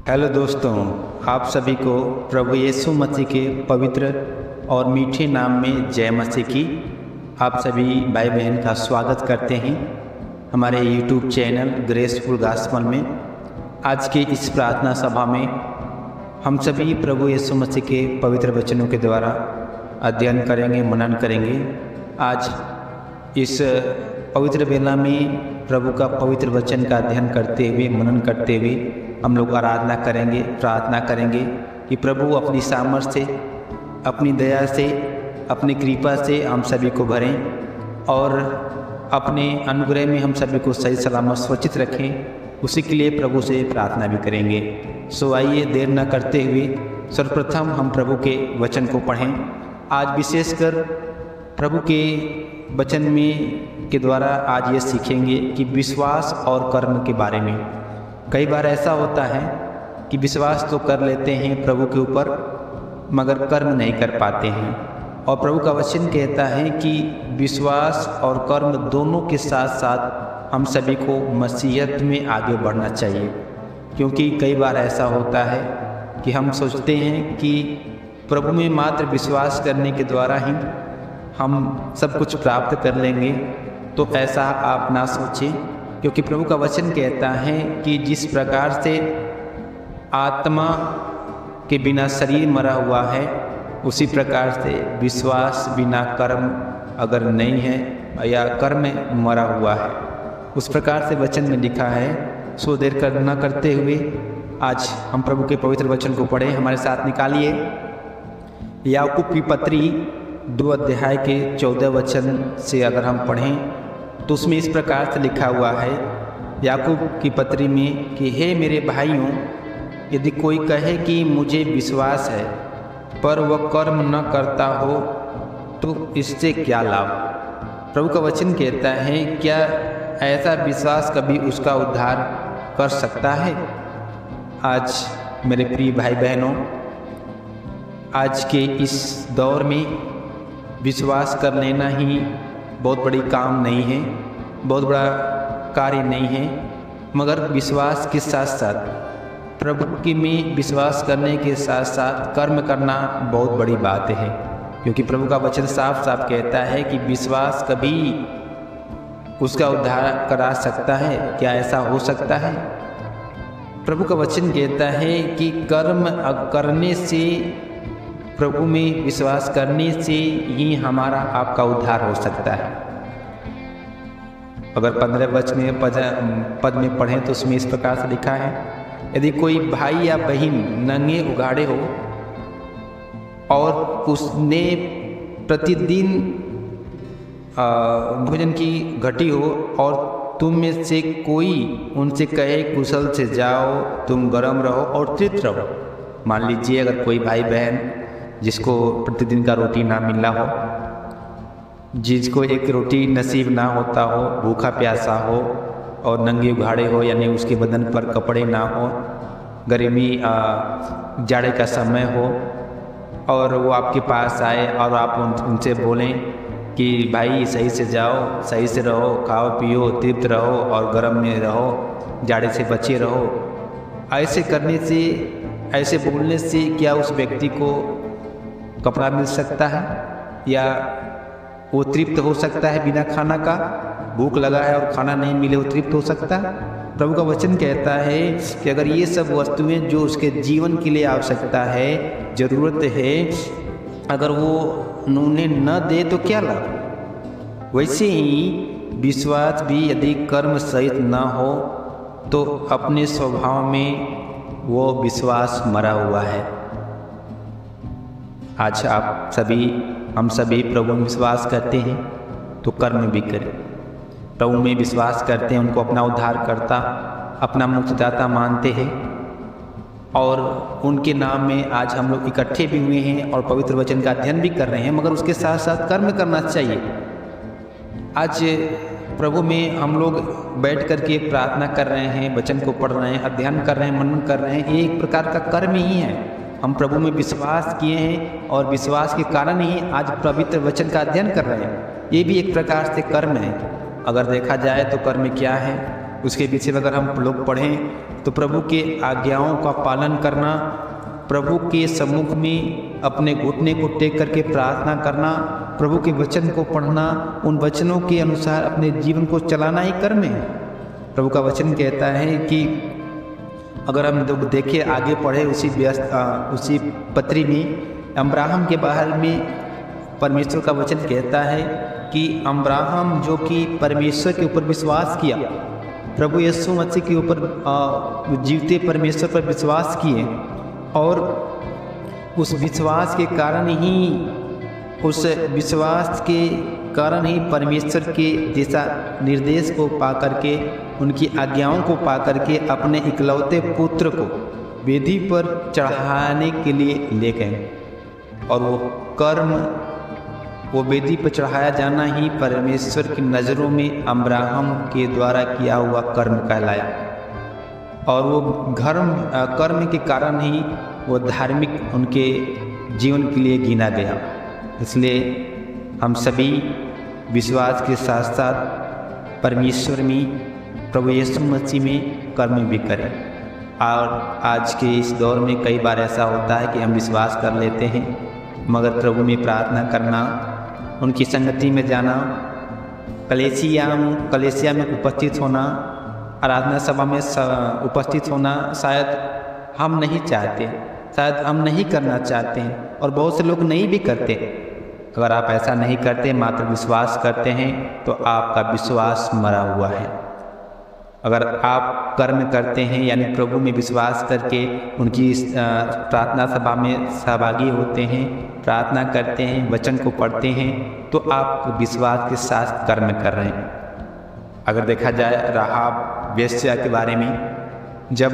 Hello दोस्तों, आप सभी को प्रभु यीशु मसीह के पवित्र और मीठे नाम में जय मसीह की। आप सभी भाई बहन का स्वागत करते हैं हमारे यूट्यूब चैनल ग्रेसफुल गॉस्पेल में। आज के इस प्रार्थना सभा में हम सभी प्रभु यीशु मसीह के पवित्र वचनों के द्वारा अध्ययन करेंगे, मनन करेंगे। आज इस पवित्र बेला में प्रभु का पवित्र वचन का अध्ययन करते हुए, मनन करते हुए हम लोग आराधना करेंगे, प्रार्थना करेंगे कि प्रभु अपनी सामर्थ्य से, अपनी दया से, अपनी कृपा से हम सभी को भरें और अपने अनुग्रह में हम सभी को सही सलामत सुरक्षित रखें। उसी के लिए प्रभु से प्रार्थना भी करेंगे। सो आइए देर न करते हुए सर्वप्रथम हम प्रभु के वचन को पढ़ें। आज विशेषकर प्रभु के वचन में के द्वारा आज ये सीखेंगे कि विश्वास और कर्म के बारे में। कई बार ऐसा होता है कि विश्वास तो कर लेते हैं प्रभु के ऊपर, मगर कर्म नहीं कर पाते हैं। और प्रभु का वचन कहता है कि विश्वास और कर्म दोनों के साथ साथ हम सभी को मसीहत में आगे बढ़ना चाहिए। क्योंकि कई बार ऐसा होता है कि हम सोचते हैं कि प्रभु में मात्र विश्वास करने के द्वारा ही हम सब कुछ प्राप्त कर लेंगे। तो ऐसा आप ना सोचें, क्योंकि प्रभु का वचन कहता है कि जिस प्रकार से आत्मा के बिना शरीर मरा हुआ है, उसी प्रकार से विश्वास बिना कर्म अगर नहीं है या कर्म मरा हुआ है, उस प्रकार से वचन में लिखा है। सो देर कर न करते हुए आज हम प्रभु के पवित्र वचन को पढ़ें। हमारे साथ निकालिए याकूब की पत्री 2 अध्याय के 14 वचन से अगर हम पढ़ें तो उसमें इस प्रकार से लिखा हुआ है याकूब की पत्री में कि हे मेरे भाइयों, यदि कोई कहे कि मुझे विश्वास है पर वह कर्म न करता हो तो इससे क्या लाभ। प्रभु का वचन कहता है, क्या ऐसा विश्वास कभी उसका उद्धार कर सकता है? आज मेरे प्रिय भाई बहनों, आज के इस दौर में विश्वास कर लेना ही बहुत बड़ी काम नहीं है, बहुत बड़ा कार्य नहीं है, मगर विश्वास के साथ साथ प्रभु की में विश्वास करने के साथ साथ कर्म करना बहुत बड़ी बात है। क्योंकि प्रभु का वचन साफ साफ कहता है कि विश्वास कभी उसका उद्धार करा सकता है। क्या ऐसा हो सकता है? प्रभु का वचन कहता है कि कर्म करने से, प्रभु में विश्वास करने से ही हमारा आपका उद्धार हो सकता है। अगर 15 वचन पद में पढ़ें तो उसमें इस प्रकार से लिखा है, यदि कोई भाई या बहन नंगे उघाड़े हो और उसने प्रतिदिन भोजन की घटी हो और तुम में से कोई उनसे कहे कुशल से जाओ, तुम गर्म रहो और तृप्त रहो। मान लीजिए अगर कोई भाई बहन जिसको प्रतिदिन का रोटी ना मिला हो, जिसको एक रोटी नसीब ना होता हो, भूखा प्यासा हो और नंगे उघाड़े हो, यानी उसके बदन पर कपड़े ना हो, गर्मी जाड़े का समय हो और वो आपके पास आए और आप उनसे बोलें कि भाई सही से जाओ, सही से रहो, खाओ पियो, तृप्त रहो और गर्म में रहो, जाड़े से बचे रहो। ऐसे करने से, ऐसे बोलने से क्या उस व्यक्ति को कपड़ा मिल सकता है या वो तृप्त हो सकता है बिना खाना का? भूख लगा है और खाना नहीं मिले, वो तृप्त हो सकता है? प्रभु का वचन कहता है कि अगर ये सब वस्तुएं जो उसके जीवन के लिए आवश्यकता है, ज़रूरत है, अगर वो उन्हें न दे तो क्या लाभ। वैसे ही विश्वास भी यदि कर्म सहित न हो तो अपने स्वभाव में वो विश्वास मरा हुआ है। आज आप सभी, हम सभी प्रभु में विश्वास करते हैं तो कर्म भी करें। प्रभु में विश्वास करते हैं, उनको अपना उद्धारकर्ता, अपना मुक्तिदाता मानते हैं और उनके नाम में आज हम लोग इकट्ठे भी हुए हैं और पवित्र वचन का अध्ययन भी कर रहे हैं, मगर उसके साथ साथ कर्म करना चाहिए। आज प्रभु में हम लोग बैठ कर के प्रार्थना कर रहे हैं, वचन को पढ़ रहे हैं, अध्ययन कर रहे हैं, मनन कर रहे हैं, ये एक प्रकार का कर्म ही है। हम प्रभु में विश्वास किए हैं और विश्वास के कारण ही आज पवित्र वचन का अध्ययन कर रहे हैं। ये भी एक प्रकार से कर्म है। अगर देखा जाए तो कर्म क्या है? उसके पीछे अगर हम लोग पढ़ें तो प्रभु के आज्ञाओं का पालन करना, प्रभु के सम्मुख में अपने घुटने को टेक करके प्रार्थना करना, प्रभु के वचन को पढ़ना, उन वचनों के अनुसार अपने जीवन को चलाना ही कर्म है। प्रभु का वचन कहता है कि अगर हम लोग देखें आगे पढ़े उसी पत्री में अब्राहम के बारे में परमेश्वर का वचन कहता है कि अब्राहम जो कि परमेश्वर के ऊपर विश्वास किया, प्रभु यीशु मसीह के ऊपर जीवते परमेश्वर पर विश्वास किए और उस विश्वास के कारण ही परमेश्वर के दिशा निर्देश को पा करके, उनकी आज्ञाओं को पा करके अपने इकलौते पुत्र को वेदी पर चढ़ाने के लिए ले गए। और वो वेदी पर चढ़ाया जाना ही परमेश्वर की नज़रों में अब्राहम के द्वारा किया हुआ कर्म कहलाया। और वो कर्म के कारण ही वो धार्मिक उनके जीवन के लिए गिना गया। इसलिए हम सभी विश्वास के साथ साथ परमेश्वर में, प्रभु यीशु मसीह में कर्म भी करें। और आज के इस दौर में कई बार ऐसा होता है कि हम विश्वास कर लेते हैं, मगर प्रभु में प्रार्थना करना, उनकी संगति में जाना, कलीसिया में उपस्थित होना, आराधना सभा में उपस्थित होना शायद हम नहीं चाहते, शायद हम नहीं करना चाहते हैं और बहुत से लोग नहीं भी करते। अगर आप ऐसा नहीं करते, मात्र विश्वास करते हैं, तो आपका विश्वास मरा हुआ है। अगर आप कर्म करते हैं यानी प्रभु में विश्वास करके उनकी प्रार्थना सभा में सहभागी होते हैं, प्रार्थना करते हैं, वचन को पढ़ते हैं, तो आप विश्वास के साथ कर्म कर रहे हैं। अगर देखा जाए राहाब वेश्या के बारे में, जब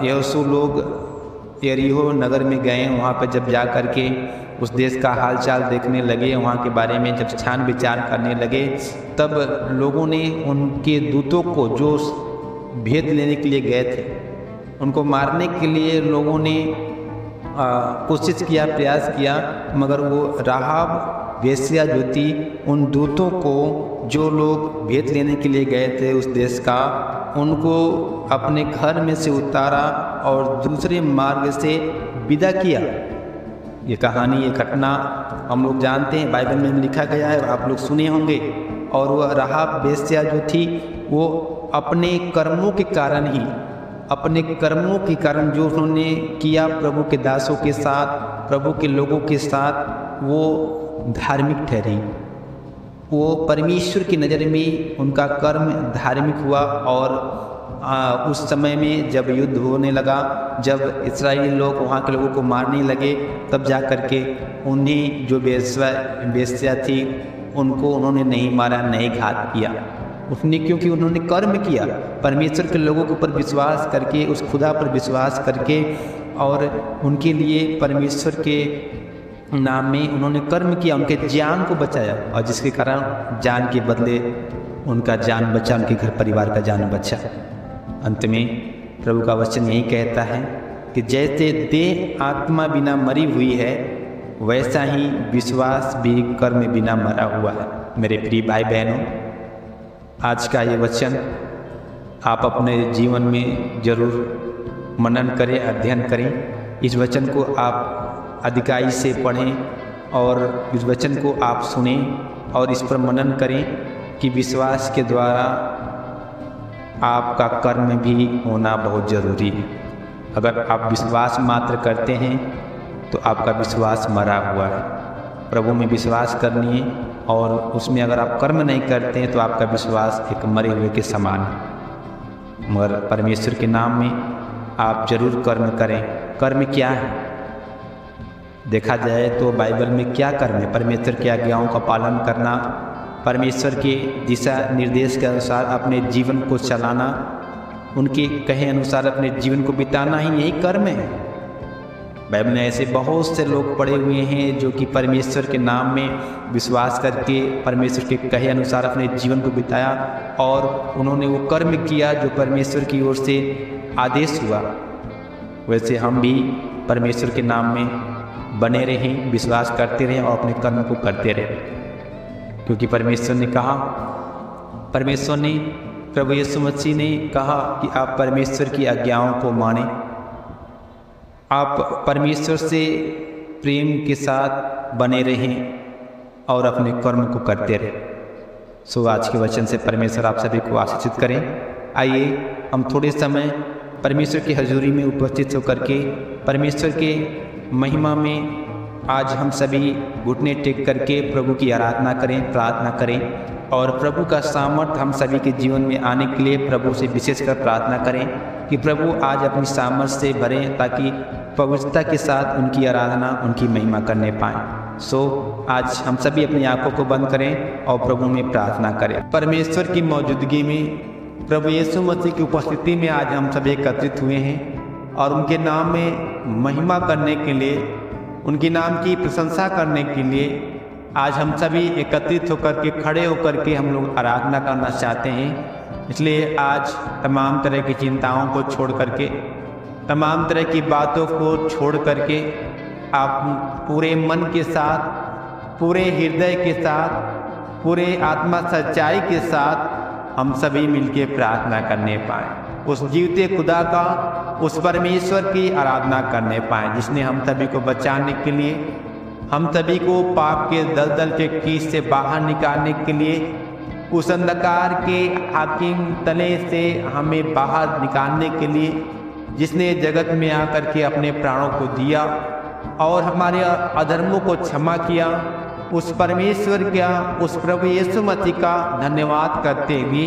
यहोशू लोग यरीहो नगर में गए, वहाँ पर जब जा कर के उस देश का हालचाल देखने लगे, वहाँ के बारे में जब छान विचार करने लगे, तब लोगों ने उनके दूतों को जो भेद लेने के लिए गए थे, उनको मारने के लिए लोगों ने कोशिश किया, प्रयास किया, मगर वो राहाब वेश्या जो थी, उन दूतों को जो लोग भेद लेने के लिए गए थे उस देश का, उनको अपने घर में से उतारा और दूसरे मार्ग से विदा किया। ये कहानी, ये घटना हम लोग जानते हैं, बाइबल में लिखा गया है, आप लोग सुने होंगे। और वह राहाब वेश्या जो थी, वो अपने कर्मों के कारण जो उन्होंने किया प्रभु के दासों के साथ, प्रभु के लोगों के साथ, वो धार्मिक ठहरी। वो परमेश्वर की नज़र में उनका कर्म धार्मिक हुआ। और उस समय में जब युद्ध होने लगा, जब इस्राएली लोग वहाँ के लोगों को मारने लगे, तब जा कर के उन्हें जो वेश्या थी उनको उन्होंने नहीं मारा, नहीं घात किया उसने, क्योंकि उन्होंने कर्म किया परमेश्वर के लोगों के ऊपर विश्वास करके, उस खुदा पर विश्वास करके, और उनके लिए परमेश्वर के नाम में उन्होंने कर्म किया, उनके जान को बचाया, और जिसके कारण जान के बदले उनका जान बचा, उनके घर परिवार का जान बचा। अंत में प्रभु का वचन यही कहता है कि जैसे देह आत्मा बिना मरी हुई है, वैसा ही विश्वास भी कर्म बिना मरा हुआ है। मेरे प्रिय भाई बहनों, आज का ये वचन आप अपने जीवन में जरूर मनन करें, अध्ययन करें। इस वचन को आप अधिकाई से पढ़ें और इस वचन को आप सुनें और इस पर मनन करें कि विश्वास के द्वारा आपका कर्म भी होना बहुत ज़रूरी है। अगर आप विश्वास मात्र करते हैं तो आपका विश्वास मरा हुआ है। प्रभु में विश्वास करनी है और उसमें अगर आप कर्म नहीं करते हैं तो आपका विश्वास एक मरे हुए के समान है। मगर परमेश्वर के नाम में आप जरूर कर्म करें। कर्म क्या है? देखा जाए तो बाइबल में क्या कर्म है? परमेश्वर की आज्ञाओं का पालन करना, परमेश्वर के दिशा निर्देश के अनुसार अपने जीवन को चलाना, उनके कहे अनुसार अपने जीवन को बिताना ही यही कर्म है। बाइबल में ऐसे बहुत से लोग पड़े हुए हैं जो कि परमेश्वर के नाम में विश्वास करके परमेश्वर के कहे अनुसार अपने जीवन को बिताया और उन्होंने वो कर्म किया जो परमेश्वर की ओर से आदेश हुआ। वैसे हम भी परमेश्वर के नाम में बने रहें, विश्वास करते रहें और अपने कर्म को करते रहें, क्योंकि परमेश्वर ने कहा, परमेश्वर ने, प्रभु यीशु मसीह ने कहा कि आप परमेश्वर की आज्ञाओं को मानें, आप परमेश्वर से प्रेम के साथ बने रहें और अपने कर्म को करते रहें। सो आज के वचन से परमेश्वर आप सभी को आशीषित करें। आइए हम थोड़े समय परमेश्वर की हजूरी में उपस्थित होकर के परमेश्वर के महिमा में आज हम सभी घुटने टेक करके प्रभु की आराधना करें, प्रार्थना करें और प्रभु का सामर्थ्य हम सभी के जीवन में आने के लिए प्रभु से विशेषकर प्रार्थना करें कि प्रभु आज अपनी सामर्थ्य से भरें ताकि पवित्रता के साथ उनकी आराधना, उनकी महिमा करने पाएँ। सो आज हम सभी अपनी आंखों को बंद करें और प्रभु में प्रार्थना करें। परमेश्वर की मौजूदगी में, प्रभु यीशु मसीह की उपस्थिति में आज हम सभी एकत्रित हुए हैं और उनके नाम में महिमा करने के लिए, उनके नाम की प्रशंसा करने के लिए आज हम सभी एकत्रित होकर के, खड़े होकर के हम लोग आराधना करना चाहते हैं। इसलिए आज तमाम तरह की चिंताओं को छोड़ करके, तमाम तरह की बातों को छोड़ करके आप पूरे मन के साथ, पूरे हृदय के साथ, पूरे आत्मा सच्चाई के साथ हम सभी मिलके प्रार्थना करने पाएँ, उस जीवते खुदा का, उस परमेश्वर की आराधना करने पाएँ जिसने हम सभी को बचाने के लिए, हम सभी को पाप के दलदल के कीच से बाहर निकालने के लिए, उस अंधकार के हाकिम तले से हमें बाहर निकालने के लिए, जिसने जगत में आकर के अपने प्राणों को दिया और हमारे अधर्मों को क्षमा किया, उस परमेश्वर का, उस प्रभु यीशु मसीह का धन्यवाद करते हुए,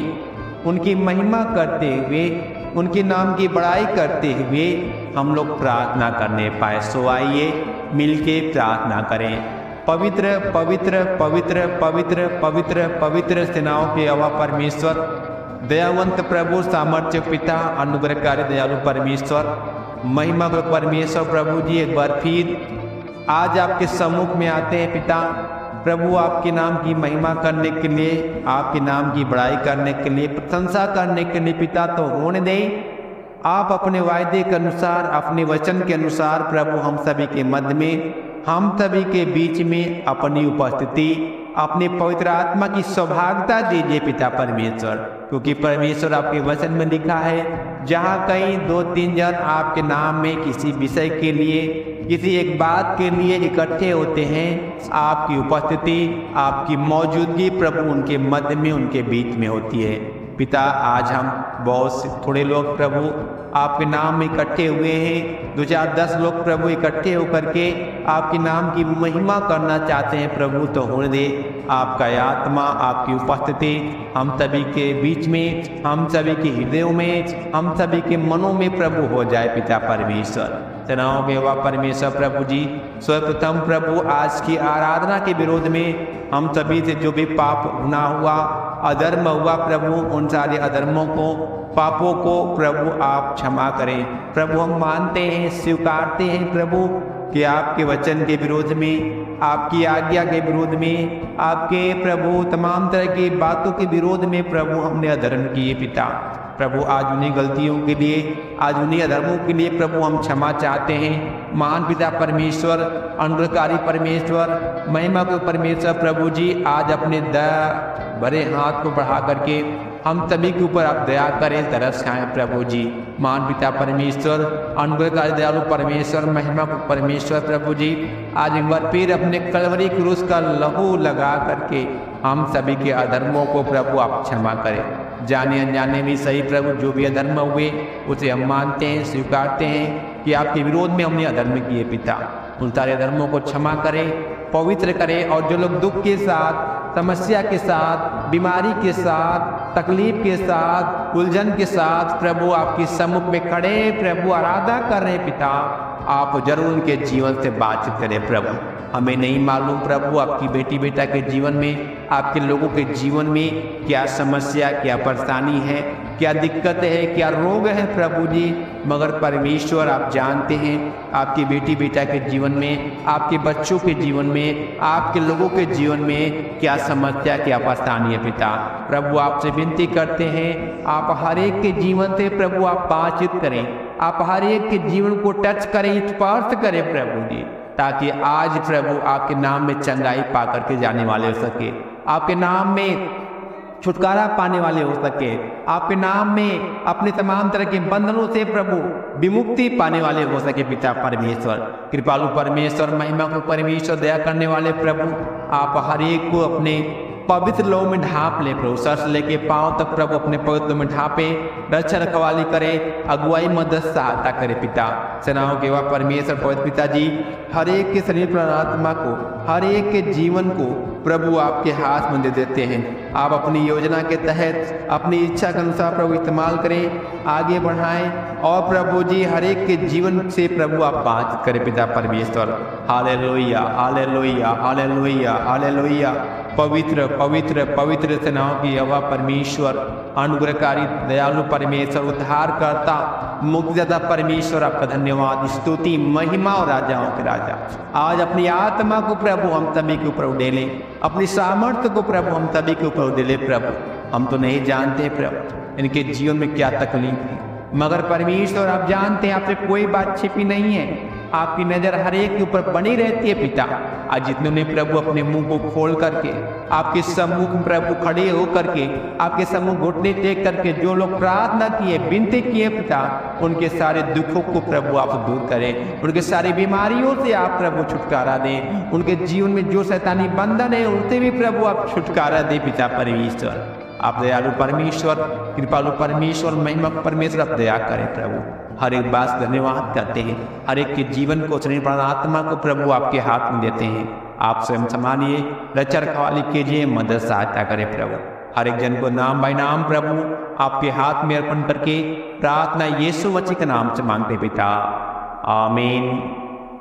उनकी महिमा करते हुए, उनके नाम की बड़ाई करते हुए हम लोग प्रार्थना करने पाए। सो आइए मिलके प्रार्थना करें। पवित्र पवित्र पवित्र पवित्र पवित्र पवित्र सेनाओं के यहोवा परमेश्वर, दयावंत प्रभु, सामर्थ्य पिता, अनुग्रहकारी दयालु परमेश्वर, महिमा को परमेश्वर प्रभु जी, एक बार फिर आज आपके सम्मुख में आते हैं पिता। प्रभु आपके नाम की महिमा करने के लिए, आपके नाम की बड़ाई करने के लिए, प्रशंसा करने के लिए पिता, तो होने दें आप अपने वायदे के अनुसार, अपने वचन के अनुसार प्रभु हम सभी के मध्य में, हम सभी के बीच में अपनी उपस्थिति, अपने पवित्र आत्मा की सौभाग्यता दीजिए पिता परमेश्वर, क्योंकि परमेश्वर आपके वचन में लिखा है, जहाँ कहीं 2-3 जन आपके नाम में किसी विषय के लिए, किसी एक बात के लिए इकट्ठे होते हैं, आपकी उपस्थिति, आपकी मौजूदगी प्रभु उनके मध्य में, उनके बीच में होती है। पिता आज हम बहुत से थोड़े लोग प्रभु आपके नाम में इकट्ठे हुए हैं, 2-4-10 लोग प्रभु इकट्ठे होकर के आपके नाम की महिमा करना चाहते हैं प्रभु, तो होने दे आपका आत्मा, आपकी उपस्थिति हम सभी के बीच में, हम सभी के हृदयों में, हम सभी के मनों में प्रभु हो जाए पिता परमेश्वर। सेनाओं के यहोवा परमेश्वर प्रभु जी, सर्वप्रथम प्रभु आज की आराधना के विरोध में हम सभी से जो भी पाप गुनाह हुआ, अधर्म हुआ प्रभु, उन सारे अधर्मों को, पापों को प्रभु आप क्षमा करें। प्रभु हम मानते हैं, स्वीकारते हैं प्रभु कि आपके वचन के विरोध में, आपकी आज्ञा के विरोध में, आपके प्रभु तमाम तरह की बातों के विरोध में प्रभु हमने अधर्म किए पिता। प्रभु आज उन्हीं गलतियों के लिए, आज उन्हीं अधर्मों के लिए प्रभु हम क्षमा चाहते हैं। महान पिता परमेश्वर, अनुग्रहकारी परमेश्वर, महिमा को परमेश्वर प्रभु जी, आज अपने दया भरे हाथ को बढ़ा करके हम सभी के ऊपर आप दया करें, तरस खाएं प्रभु जी। महान पिता परमेश्वर, अनुग्रहकारी दयालु परमेश्वर, महिमा को परमेश्वर प्रभु जी, आज एक बार फिर अपने कलवरी क्रूस का लहू लगा करके हम सभी के अधर्मों को प्रभु आप क्षमा करें। जाने अनजाने भी सही प्रभु, जो भी अधर्म हुए उसे हम मानते हैं, स्वीकारते हैं कि आपके विरोध में हमने अधर्म किए पिता। उन सारे अधर्मों को क्षमा करें, पवित्र करें, और जो लोग दुख के साथ, समस्या के साथ, बीमारी के साथ, तकलीफ के साथ, उलझन के साथ प्रभु आपके सम्मुख में खड़े प्रभु आराधना कर रहे पिता, आप जरूर उनके जीवन से बातचीत करें प्रभु। हमें नहीं मालूम प्रभु आपकी बेटी बेटा के जीवन में, आपके लोगों के जीवन में क्या समस्या, क्या परेशानी है, क्या दिक्कत है, क्या रोग है प्रभु जी, मगर परमेश्वर आप जानते हैं आपकी बेटी बेटा के जीवन में, आपके बच्चों के जीवन में, आपके लोगों के जीवन में क्या समस्या, क्या परेशानी है पिता। प्रभु आपसे विनती करते हैं, आप हर एक के जीवन से प्रभु आप बातचीत करें, आप हर एक के जीवन को टच करें, स्पर्श करें प्रभु जी, ताकि आज प्रभु आपके नाम में चंगाई पा करके जाने वाले हो सके, आपके नाम में छुटकारा पाने वाले हो सके, आपके नाम में अपने तमाम तरह के बंधनों से प्रभु विमुक्ति पाने वाले हो सके। पिता परमेश्वर, कृपालु परमेश्वर, महिमा को परमेश्वर, दया करने वाले प्रभु, आप हर एक को अपने पवित्र लो में ढांप ले प्रभु, सर से लेके पांव तक प्रभु अपने पवित्र लो में ढांपे, रक्षा रखवाली करे, अगुवाई मदद सहायता करे। पिता सेनाओं के वह परमेश्वर पवित्र पिताजी, हर एक के शरीर प्राण आत्मा को, हर एक के जीवन को प्रभु आपके हाथ में दे देते हैं। आप अपनी योजना के तहत अपनी इच्छा के अनुसार प्रभु इस्तेमाल करें, आगे बढ़ाएं और प्रभु जी हर एक के जीवन से प्रभु आप बात करें। पिता परमेश्वर, हालेलुया हालेलुया हालेलुया हालेलुया। पवित्र पवित्र पवित्र सेनाओं की यहोवा परमेश्वर, अनुग्रहकारी दयालु परमेश्वर, उद्धारकर्ता मुक्तिदाता परमेश्वर, आपका धन्यवाद, स्तुति, महिमा और राजाओं के राजा। आज अपनी आत्मा को प्रभु हम सभी के ऊपर उड़ेले, अपनी सामर्थ्य को प्रभु हम सभी के ऊपर उड़ेले। प्रभु हम तो नहीं जानते प्रभु इनके जीवन में क्या तकलीफ है, मगर परमेश्वर आप जानते हैं, आपसे कोई बात छिपी नहीं है, आपकी नजर हर एक के ऊपर बनी रहती है। पिता आज जितने ने प्रभु अपने मुंह को खोल करके आपके सम्मुख प्रभु खड़े हो करके आपके सम्मुख घुटने टेक करके जो लोग प्रार्थना किए, विनती किए, पिता उनके सारे दुखों को प्रभु आप दूर करें, उनके सारी बीमारियों से आप प्रभु छुटकारा दें, उनके जीवन में जो शैतानी बंधन है उनसे भी प्रभु आप छुटकारा दें। पिता परमेश्वर, आप दयालु परमेश्वर, कृपालु परमेश्वर, महिमा परमेश्वर, आप दया करें प्रभु। हर एक बात धन्यवाद करते हैं, हर एक के जीवन को, शरीर प्राण आत्मा को प्रभु आपके हाथ में देते हैं। आप स्वयं संभालिए, रक्षा रखवाली कीजिए, मदद सहायता करें प्रभु। हर एक जन को नाम बाय नाम प्रभु आपके हाथ में अर्पण करके प्रार्थना यीशु मसीह के नाम से मांगते पिता, आमीन।